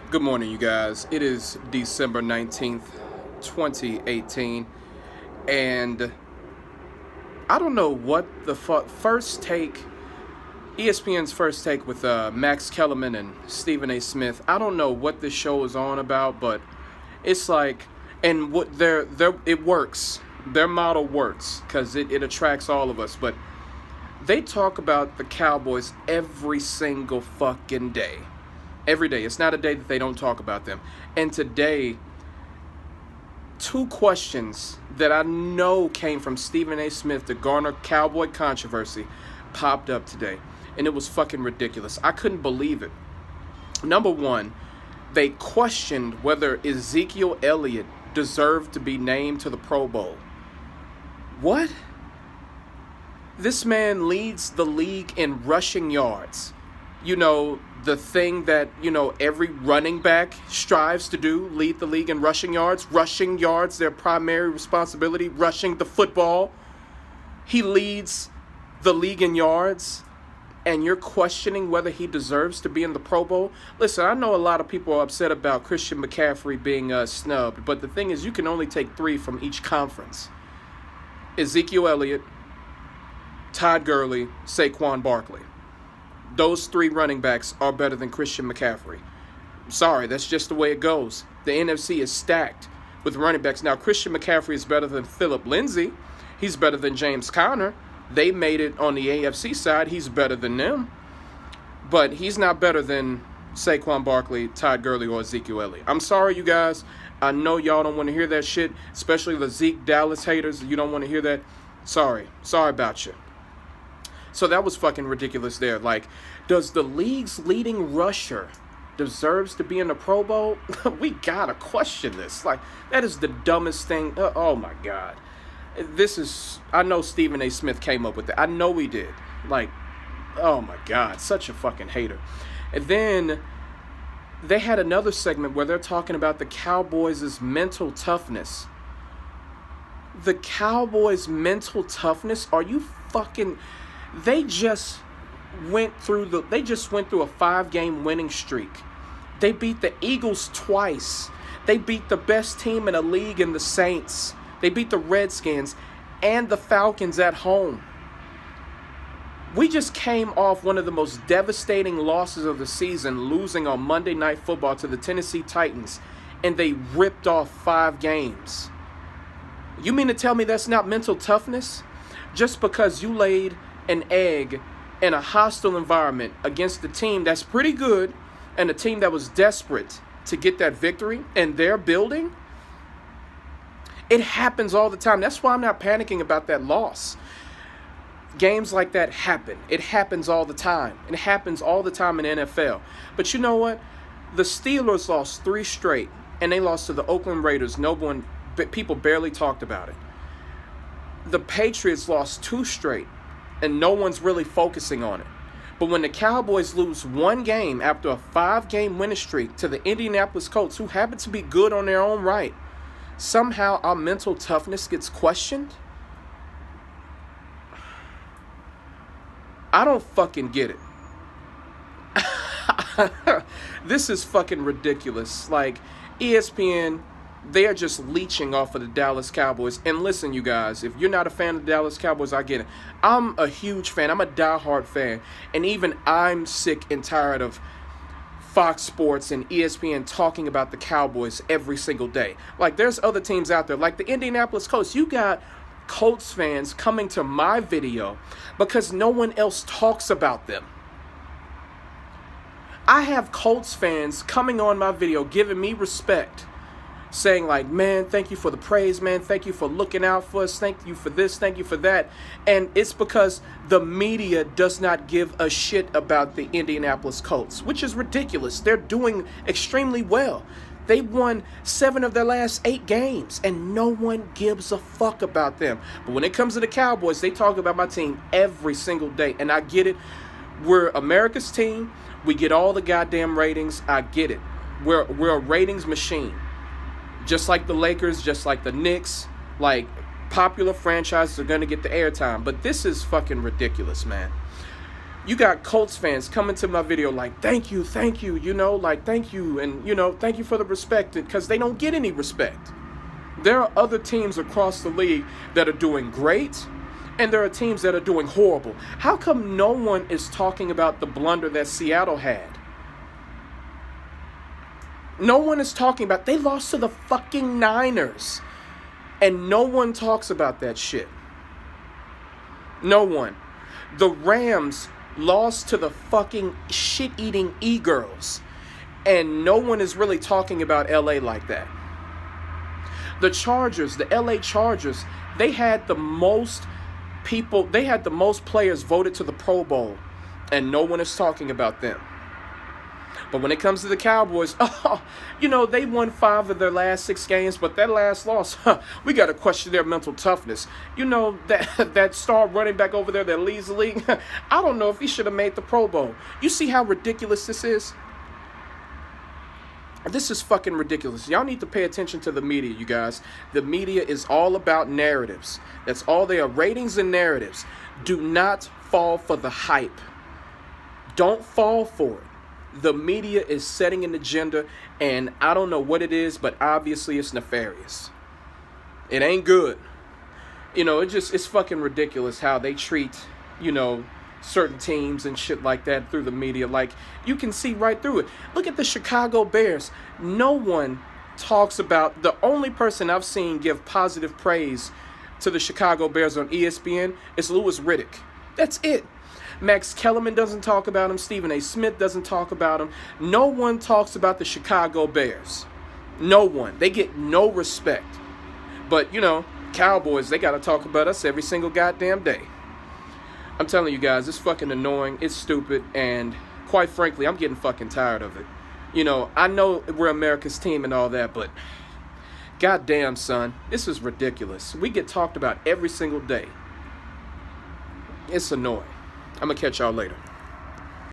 Good morning, you guys. It is December 19th, 2018, and I don't know what the first take, ESPN's first take with Max Kellerman and Stephen A. Smith. I don't know what this show is on about, but it's like, and what it works. Their model works because it attracts all of us, but they talk about the Cowboys every single fucking day. Every day. It's not a day that they don't talk about them. And today, two questions that I know came from Stephen A. Smith to garner Cowboy controversy popped up today. And it was fucking ridiculous. I couldn't believe it. Number one, they questioned whether Ezekiel Elliott deserved to be named to the Pro Bowl. What? This man leads the league in rushing yards. You know, the thing that, every running back strives to do, lead the league in rushing yards. Rushing yards, their primary responsibility, rushing the football. He leads the league in yards, and you're questioning whether he deserves to be in the Pro Bowl. Listen, I know a lot of people are upset about Christian McCaffrey being snubbed, but the thing is, you can only take three from each conference. Ezekiel Elliott, Todd Gurley, Saquon Barkley. Those three running backs are better than Christian McCaffrey. Sorry, that's just the way it goes. The NFC is stacked with running backs. Now, Christian McCaffrey is better than Phillip Lindsay. He's better than James Conner. They made it on the AFC side. He's better than them. But he's not better than Saquon Barkley, Todd Gurley, or Ezekiel Elliott. I'm sorry, you guys. I know y'all don't want to hear that shit, especially the Zeke Dallas haters. You don't want to hear that. Sorry. Sorry about you. So that was fucking ridiculous there. Like, does the league's leading rusher deserves to be in the Pro Bowl? We gotta question this. Like, that is the dumbest thing. Oh my God. I know Stephen A. Smith came up with it. I know he did. Like, oh my God, such a fucking hater. And then they had another segment where they're talking about the Cowboys' mental toughness. The Cowboys' mental toughness? Are you fucking... They just went through a 5-game winning streak. They beat the Eagles twice. They beat the best team in the league in the Saints. They beat the Redskins and the Falcons at home. We just came off one of the most devastating losses of the season, losing on Monday Night Football to the Tennessee Titans, and they ripped off 5 games. You mean to tell me that's not mental toughness? Just because you laid an egg in a hostile environment against a team that's pretty good and a team that was desperate to get that victory in their building? It happens all the time. That's why I'm not panicking about that loss. Games like that happen. It happens all the time. It happens all the time in NFL. But you know what? The Steelers lost 3 straight, and they lost to the Oakland Raiders. People barely talked about it. The Patriots lost 2 straight, and no one's really focusing on it. But when the Cowboys lose 1 game after a 5-game winning streak to the Indianapolis Colts, who happen to be good on their own right, somehow our mental toughness gets questioned? I don't fucking get it. This is fucking ridiculous. Like, ESPN... they are just leeching off of the Dallas Cowboys. And listen, you guys, if you're not a fan of the Dallas Cowboys, I get it. I'm a huge fan. I'm a diehard fan. And even I'm sick and tired of Fox Sports and ESPN talking about the Cowboys every single day. Like, there's other teams out there, like the Indianapolis Colts. You got Colts fans coming to my video because no one else talks about them. I have Colts fans coming on my video giving me respect, saying like, man, thank you for the praise, man. Thank you for looking out for us. Thank you for this. Thank you for that. And it's because the media does not give a shit about the Indianapolis Colts, which is ridiculous. They're doing extremely well. They won 7 of their last 8 games, and no one gives a fuck about them. But when it comes to the Cowboys, they talk about my team every single day, and I get it. We're America's team. We get all the goddamn ratings. I get it. We're a ratings machine. Just like the Lakers, just like the Knicks, like popular franchises are going to get the airtime. But this is fucking ridiculous, man. You got Colts fans coming to my video like, thank you, you know, like, thank you, and, you know, thank you for the respect, because they don't get any respect. There are other teams across the league that are doing great, and there are teams that are doing horrible. How come no one is talking about the blunder that Seattle had? No one is talking about, they lost to the fucking Niners, and no one talks about that shit. No one. The Rams lost to the fucking shit-eating E-Girls, and no one is really talking about LA like that. The Chargers, the LA Chargers, they had the most people, they had the most players voted to the Pro Bowl, and no one is talking about them. But when it comes to the Cowboys, you know, they won 5 of their last 6 games, but that last loss, we got to question their mental toughness. You know, that star running back over there that leads the league, I don't know if he should have made the Pro Bowl. You see how ridiculous this is? This is fucking ridiculous. Y'all need to pay attention to the media, you guys. The media is all about narratives. That's all they are, ratings and narratives. Do not fall for the hype. Don't fall for it. The media is setting an agenda, and I don't know what it is, but obviously it's nefarious. It ain't good. You know, it's fucking ridiculous how they treat, you know, certain teams and shit like that through the media. Like, you can see right through it. Look at the Chicago Bears. No one talks about, the only person I've seen give positive praise to the Chicago Bears on ESPN is Louis Riddick. That's it. Max Kellerman doesn't talk about him. Stephen A. Smith doesn't talk about him. No one talks about the Chicago Bears. No one. They get no respect. But, you know, Cowboys, they got to talk about us every single goddamn day. I'm telling you guys, it's fucking annoying. It's stupid. And quite frankly, I'm getting fucking tired of it. You know, I know we're America's team and all that, but goddamn, son, this is ridiculous. We get talked about every single day. It's annoying. I'm going to catch y'all later.